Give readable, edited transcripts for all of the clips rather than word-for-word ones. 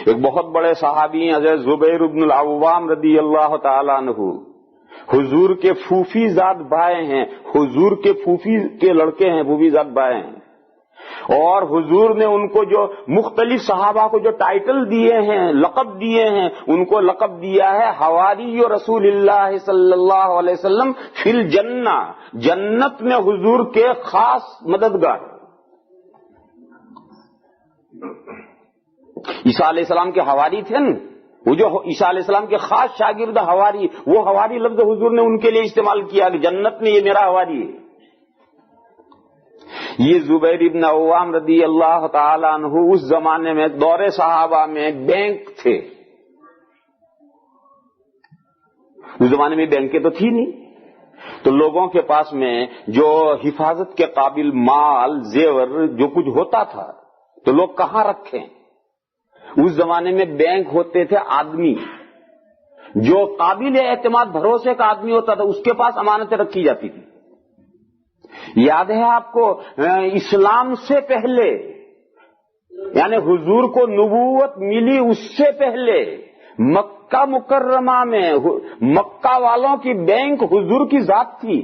ایک بہت بڑے صحابی حضرت زبیر بن العوام رضی اللہ تعالیٰ عنہ، حضور کے پھوپھی زاد بھائی ہیں، حضور کے پھوپھی کے لڑکے ہیں، پھوپھی زاد بھائی ہیں، اور حضور نے ان کو جو مختلف صحابہ کو جو ٹائٹل دیے ہیں، لقب دیے ہیں، ان کو لقب دیا ہے حواری رسول اللہ صلی اللہ علیہ وسلم فی الجنہ، جنت میں حضور کے خاص مددگار۔ عیسیٰ علیہ السلام کے حواری تھے نا، وہ جو عیسیٰ علیہ السلام کے خاص شاگرد حواری، وہ حواری لفظ حضور نے ان کے لیے استعمال کیا کہ جنت میں یہ میرا حواری ہے۔ یہ زبیر ابن عوام رضی اللہ تعالی عنہ اس زمانے میں دور صحابہ میں بینک تھے۔ اس زمانے میں بینکیں تو تھی نہیں، تو لوگوں کے پاس میں جو حفاظت کے قابل مال زیور جو کچھ ہوتا تھا تو لوگ کہاں رکھیں؟ اس زمانے میں بینک ہوتے تھے آدمی، جو قابل اعتماد بھروسے کا آدمی ہوتا تھا اس کے پاس امانتیں رکھی جاتی تھی۔ یاد ہے آپ کو اسلام سے پہلے، یعنی حضور کو نبوت ملی اس سے پہلے مکہ مکرمہ میں مکہ والوں کی بینک حضور کی ذات تھی،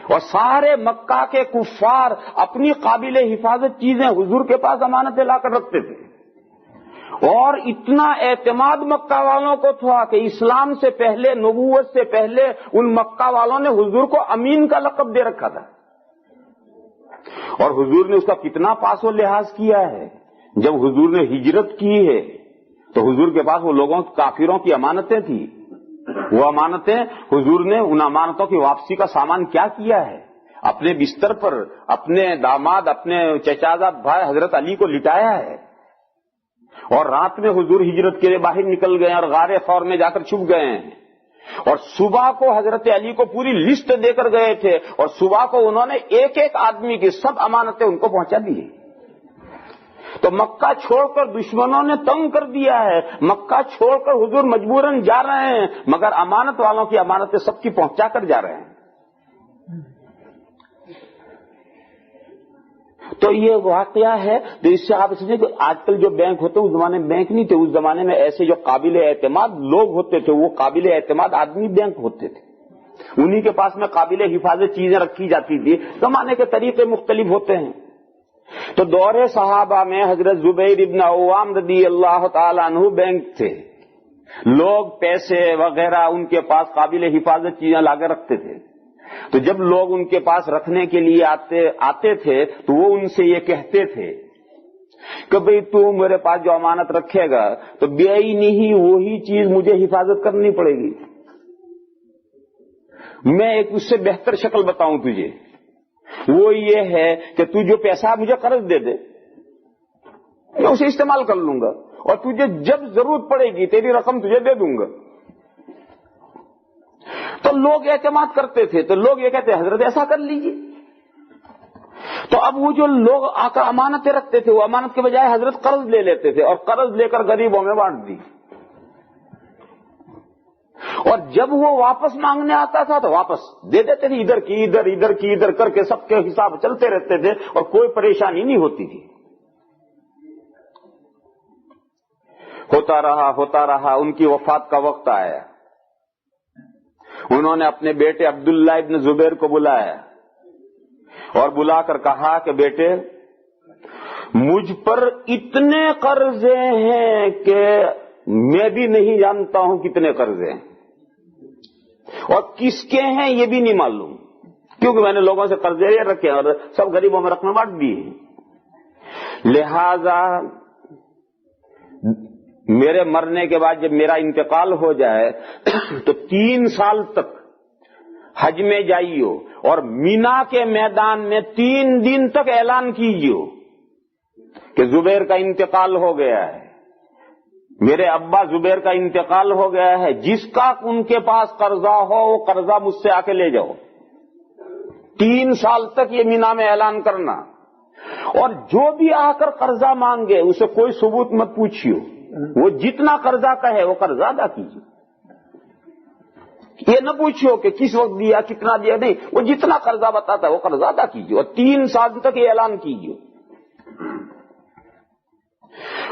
اور سارے مکہ کے کفار اپنی قابل حفاظت چیزیں حضور کے پاس امانتیں لا کر رکھتے تھے، اور اتنا اعتماد مکہ والوں کو تھا کہ اسلام سے پہلے، نبوت سے پہلے ان مکہ والوں نے حضور کو امین کا لقب دے رکھا تھا، اور حضور نے اس کا کتنا پاس و لحاظ کیا ہے۔ جب حضور نے ہجرت کی ہے تو حضور کے پاس وہ لوگوں کافروں کی امانتیں تھیں، وہ امانتیں حضور نے ان امانتوں کی واپسی کا سامان کیا کیا ہے، اپنے بستر پر اپنے داماد، اپنے چچازاد بھائی حضرت علی کو لٹایا ہے، اور رات میں حضور ہجرت کے لیے باہر نکل گئے اور غار ثور میں جا کر چھپ گئے ہیں، اور صبح کو حضرت علی کو پوری لسٹ دے کر گئے تھے، اور صبح کو انہوں نے ایک ایک آدمی کی سب امانتیں ان کو پہنچا دی۔ تو مکہ چھوڑ کر دشمنوں نے تنگ کر دیا ہے، مکہ چھوڑ کر حضور مجبوراً جا رہے ہیں، مگر امانت والوں کی امانتیں سب کی پہنچا کر جا رہے ہیں۔ تو یہ واقعہ ہے۔ تو اس سے آپ سمجھیں کہ آج کل جو بینک ہوتے اس زمانے میں بینک نہیں تھے، اس زمانے میں ایسے جو قابل اعتماد لوگ ہوتے تھے وہ قابل اعتماد آدمی بینک ہوتے تھے، انہی کے پاس میں قابل حفاظت چیزیں رکھی جاتی تھی۔ زمانے کے طریقے مختلف ہوتے ہیں۔ تو دور صحابہ میں حضرت زبیر ابن عوام رضی اللہ تعالی عنہ بینک تھے، لوگ پیسے وغیرہ ان کے پاس قابل حفاظت چیزیں لا کر رکھتے تھے۔ تو جب لوگ ان کے پاس رکھنے کے لیے آتے تھے تو وہ ان سے یہ کہتے تھے کہ بھئی تو میرے پاس جو امانت رکھے گا تو بے نہیں وہی چیز مجھے حفاظت کرنی پڑے گی۔ میں ایک اس سے بہتر شکل بتاؤں تجھے، وہ یہ ہے کہ تو جو پیسہ مجھے قرض دے دے، میں اسے استعمال کر لوں گا، اور تجھے جب ضرورت پڑے گی تیری رقم تجھے دے دوں گا۔ تو لوگ اعتماد کرتے تھے، تو لوگ یہ کہتے حضرت ایسا کر لیجیے۔ تو اب وہ جو لوگ آ کر امانتیں رکھتے تھے وہ امانت کے بجائے حضرت قرض لے لیتے تھے، اور قرض لے کر غریبوں میں بانٹ دی، اور جب وہ واپس مانگنے آتا تھا تو واپس دے دیتے تھے، ادھر کی ادھر، ادھر کی ادھر کر کے سب کے حساب چلتے رہتے تھے، اور کوئی پریشانی نہیں ہوتی تھی۔ ہوتا رہا ان کی وفات کا وقت آیا، انہوں نے اپنے بیٹے عبداللہ ابن زبیر کو بلایا اور بلا کر کہا کہ بیٹے مجھ پر اتنے قرضے ہیں کہ میں بھی نہیں جانتا ہوں کتنے قرضے ہیں، اور کس کے ہیں یہ بھی نہیں معلوم، کیونکہ میں نے لوگوں سے قرضے لے رکھے ہیں اور سب غریبوں میں رقم بانٹ دی ہے۔ لہذا میرے مرنے کے بعد جب میرا انتقال ہو جائے تو 3 سال تک حج میں جائیو، اور مینا کے میدان میں 3 دن تک اعلان کیجیو کہ زبیر کا انتقال ہو گیا ہے، میرے ابا زبیر کا انتقال ہو گیا ہے، جس کا ان کے پاس قرضہ ہو وہ قرضہ مجھ سے آ کے لے جاؤ۔ 3 سال تک یہ مینا میں اعلان کرنا، اور جو بھی آ کر قرضہ مانگے اسے کوئی ثبوت مت پوچھیو، وہ جتنا قرضہ کہے وہ قرضہ ادا کیجیے، یہ نہ پوچھو کہ کس وقت دیا کتنا دیا، نہیں، وہ جتنا قرضہ بتاتا ہے وہ قرضہ ادا کیجیے، اور 3 سال تک یہ اعلان کیجیے۔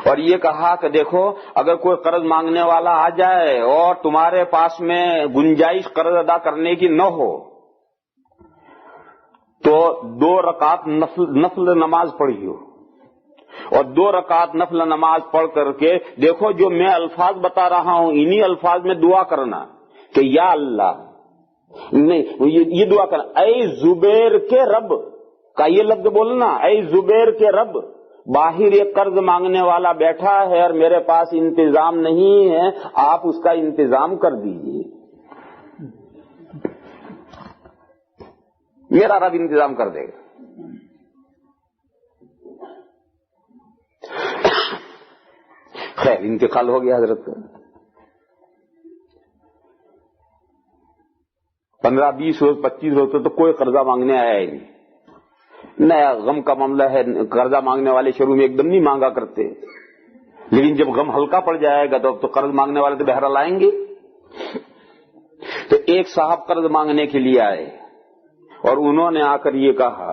اور یہ کہا کہ دیکھو اگر کوئی قرض مانگنے والا آ جائے اور تمہارے پاس میں گنجائش قرض ادا کرنے کی نہ ہو تو 2 رکعت نفل نماز پڑھیو، اور 2 رکعت نفل نماز پڑھ کر کے دیکھو جو میں الفاظ بتا رہا ہوں انہی الفاظ میں دعا کرنا کہ یا اللہ، نہیں یہ دعا کرنا اے زبیر کے رب کا یہ لفظ بولنا، اے زبیر کے رب، باہر ایک قرض مانگنے والا بیٹھا ہے اور میرے پاس انتظام نہیں ہے، آپ اس کا انتظام کر دیجیے، میرا رب انتظام کر دے گا۔ خیر انتقال ہو گیا حضرت کا، 15-20 روز 25 روز تو کوئی قرضہ مانگنے آیا ہی نہیں۔ نیا غم کا معاملہ ہے، قرضہ مانگنے والے شروع میں ایک دم نہیں مانگا کرتے، لیکن جب غم ہلکا پڑ جائے گا تو اب تو قرض مانگنے والے تو بہرحال آئیں گے۔ تو ایک صاحب قرض مانگنے کے لیے آئے اور انہوں نے آ کر یہ کہا،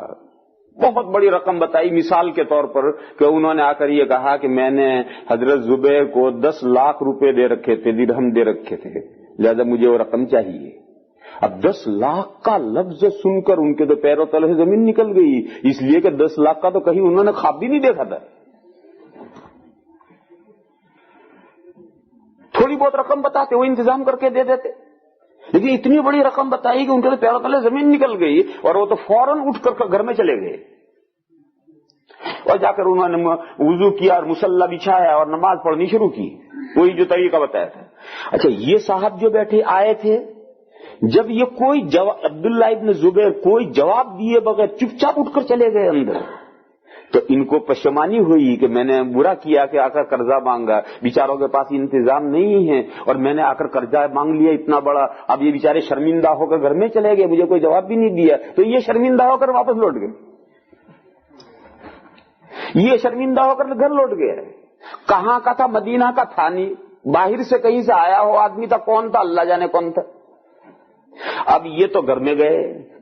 بہت بڑی رقم بتائی مثال کے طور پر، کہ انہوں نے آ کر یہ کہا کہ میں نے حضرت زبیر کو 10 لاکھ روپے دے رکھے تھے، درہم دے رکھے تھے، لہذا مجھے وہ رقم چاہیے۔ اب 10 لاکھ کا لفظ سن کر ان کے تو پیروں تلے سے زمین نکل گئی، اس لیے کہ 10 لاکھ کا تو کہیں انہوں نے خواب بھی نہیں دیکھا تھا۔ تھوڑی بہت رقم بتاتے وہ انتظام کر کے دے دیتے، لیکن اتنی بڑی رقم بتائی کہ ان کے پیروں تلے زمین نکل گئی اور وہ تو فوراً اٹھ کر گھر میں چلے گئے، اور جا کر انہوں نے وضو کیا اور مصلی بچھایا اور نماز پڑھنی شروع کی، وہی جو طریقہ بتایا تھا۔ اچھا یہ صاحب جو بیٹھے آئے تھے، جب یہ کوئی عبداللہ ابن زبیر کوئی جواب دیے بغیر چپ چاپ اٹھ کر چلے گئے اندر، تو ان کو پشیمانی ہوئی کہ میں نے برا کیا کہ آ کر قرضہ مانگا، بیچاروں کے پاس انتظام نہیں ہے اور میں نے آ کر قرضہ مانگ لیا اتنا بڑا، اب یہ بیچارے شرمندہ ہو کر گھر میں چلے گئے، مجھے کوئی جواب بھی نہیں دیا، تو یہ شرمندہ ہو کر واپس لوٹ گئے، یہ شرمندہ ہو کر گھر لوٹ گئے۔ کہاں کا تھا؟ مدینہ کا تھا نہیں، باہر سے کہیں سے آیا ہو آدمی تھا، کون تھا اللہ جانے کون تھا۔ اب یہ تو گھر میں گئے،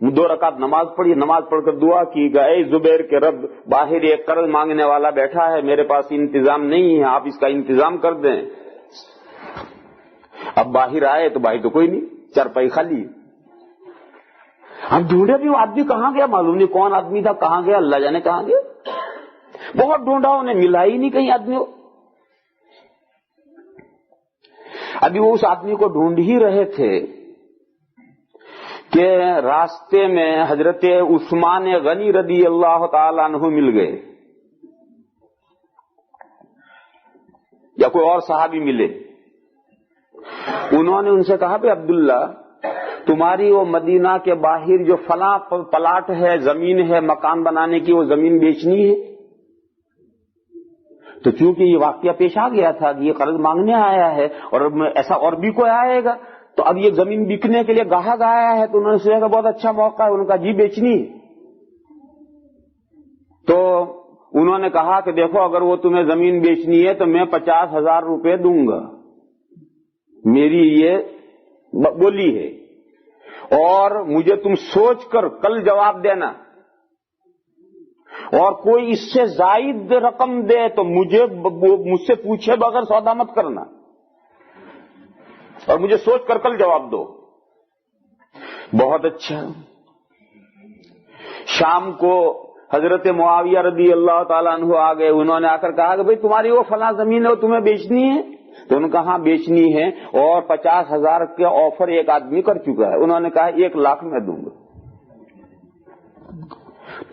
2 رکعت نماز پڑھی، نماز پڑھ کر دعا کی کہ اے زبیر کے رب، باہر ایک قرض مانگنے والا بیٹھا ہے، میرے پاس انتظام نہیں ہے، آپ اس کا انتظام کر دیں۔ اب باہر آئے تو باہر تو کوئی نہیں، چارپائی خالی۔ اب ڈھونڈے بھی وہ آدمی کہاں گیا، معلوم نہیں کون آدمی تھا، کہاں گیا اللہ جانے کہاں گیا، بہت ڈھونڈا انہیں، ملا ہی نہیں کہیں آدمی کو۔ ابھی وہ اس آدمی کو ڈھونڈ ہی رہے تھے کہ راستے میں حضرت عثمان غنی رضی اللہ تعالی عنہ مل گئے، یا کوئی اور صحابی ملے، انہوں نے ان سے کہا کہ عبداللہ تمہاری وہ مدینہ کے باہر جو فلاں پلاٹ ہے، زمین ہے مکان بنانے کی، وہ زمین بیچنی ہے۔ تو چونکہ یہ واقعہ پیش آ گیا تھا کہ یہ قرض مانگنے آیا ہے اور ایسا اور بھی کوئی آئے گا، تو اب یہ زمین بکنے کے لیے گاہک آیا ہے، تو انہوں نے سوچا کہ بہت اچھا موقع ہے، ان کا جی بیچنی ہے۔ تو انہوں نے کہا کہ دیکھو اگر وہ تمہیں زمین بیچنی ہے تو میں 50,000 روپے دوں گا، میری یہ بولی ہے، اور مجھے تم سوچ کر کل جواب دینا، اور کوئی اس سے زائد رقم دے تو مجھ سے پوچھے بغیر سودا مت کرنا، اور مجھے سوچ کر کل جواب دو۔ بہت اچھا۔ شام کو حضرت معاویہ رضی اللہ تعالیٰ عنہ آ گئے، انہوں نے آ کر کہا کہ بھئی تمہاری وہ فلاں زمین ہے وہ تمہیں بیچنی ہے؟ تو انہوں نے کہا ہاں بیچنی ہے، اور 50,000 کا آفر ایک آدمی کر چکا ہے۔ انہوں نے کہا 1 لاکھ میں دوں گا۔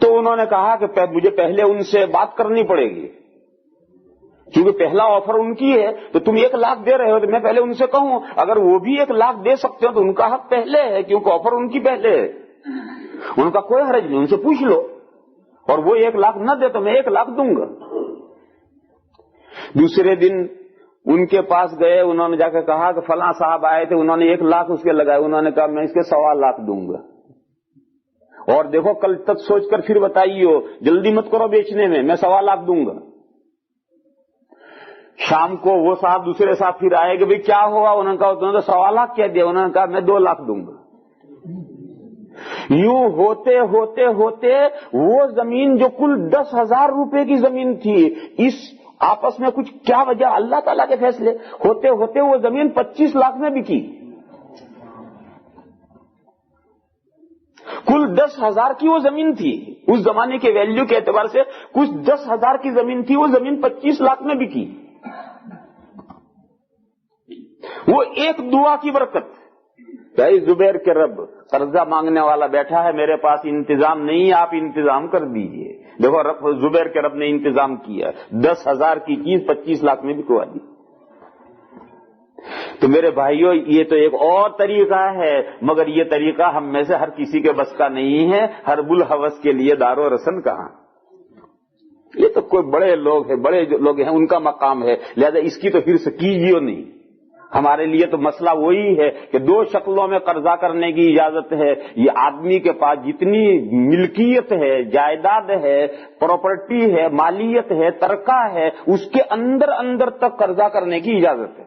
تو انہوں نے کہا کہ مجھے پہلے ان سے بات کرنی پڑے گی، کیونکہ پہلا آفر ان کی ہے، تو تم 1 لاکھ دے رہے ہو تو میں پہلے ان سے کہوں، اگر وہ بھی 1 لاکھ دے سکتے ہو تو ان کا حق پہلے ہے، کیونکہ آفر ان کی پہلے ہے، ان کا کوئی حرج نہیں، ان سے پوچھ لو، اور وہ 1 لاکھ نہ دے تو میں 1 لاکھ دوں گا۔ دوسرے دن ان کے پاس گئے، انہوں نے جا کے کہا کہ فلاں صاحب آئے تھے، انہوں نے 1 لاکھ اس کے لگائے، انہوں نے کہا میں اس کے 1.25 لاکھ دوں گا، اور دیکھو کل تک سوچ کر پھر بتائیے، جلدی مت کرو بیچنے میں 1.25 لاکھ دوں گا۔ شام کو وہ صاحب دوسرے صاحب پھر آئے کہ بھئی کیا ہوا، انہوں نے کہا تم نے تو 1.25 لاکھ کیا دیا، انہوں نے کہا میں 2 لاکھ دوں گا۔ یوں ہوتے ہوتے ہوتے وہ زمین جو کل 10,000 روپے کی زمین تھی، اس آپس میں کچھ کیا وجہ؟ اللہ تعالیٰ کے فیصلے ہوتے ہوتے وہ زمین 25 لاکھ میں بکی. کل 10,000 کی وہ زمین تھی. اس زمانے کے ویلیو کے اعتبار سے کچھ 10,000 کی زمین تھی, وہ زمین 25 لاکھ میں بکی. وہ ایک دعا کی برکت. بھائی زبیر کے رب, قرضہ مانگنے والا بیٹھا ہے, میرے پاس انتظام نہیں, آپ انتظام کر دیجئے. دیکھو زبیر کے رب نے انتظام کیا, 10,000 کی چیز 25 لاکھ میں بکوا دی. تو میرے بھائیوں, یہ تو ایک اور طریقہ ہے, مگر یہ طریقہ ہم میں سے ہر کسی کے بس کا نہیں ہے. حرب الحوث کے لیے دار و رسن کہاں؟ یہ تو کوئی بڑے لوگ ہیں, بڑے جو لوگ ہیں ان کا مقام ہے, لہذا اس کی تو ہرس کیجیے نہیں. ہمارے لیے تو مسئلہ وہی ہے کہ 2 شکلوں میں قرضہ کرنے کی اجازت ہے. یہ آدمی کے پاس جتنی ملکیت ہے, جائیداد ہے, پراپرٹی ہے, مالیت ہے, ترکہ ہے, اس کے اندر اندر تک قرضہ کرنے کی اجازت ہے.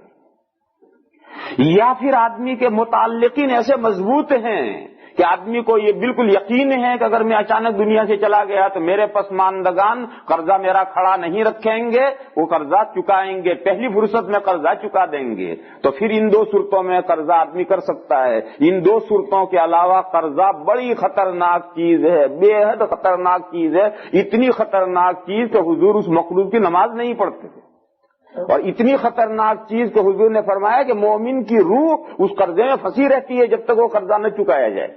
یا پھر آدمی کے متعلقین ایسے مضبوط ہیں کہ آدمی کو یہ بالکل یقین ہے کہ اگر میں اچانک دنیا سے چلا گیا تو میرے پسماندگان قرضہ میرا کھڑا نہیں رکھیں گے, وہ قرضہ چکائیں گے, پہلی فرصت میں قرضہ چکا دیں گے. تو پھر ان 2 صورتوں میں قرضہ آدمی کر سکتا ہے. ان 2 صورتوں کے علاوہ قرضہ بڑی خطرناک چیز ہے, بے حد خطرناک چیز ہے. اتنی خطرناک چیز کہ حضور اس مخلوق کی نماز نہیں پڑھتے تھے, اور اتنی خطرناک چیز کہ حضور نے فرمایا کہ مومن کی روح اس قرضے میں پھنسی رہتی ہے جب تک وہ قرضہ نہ چکایا جائے.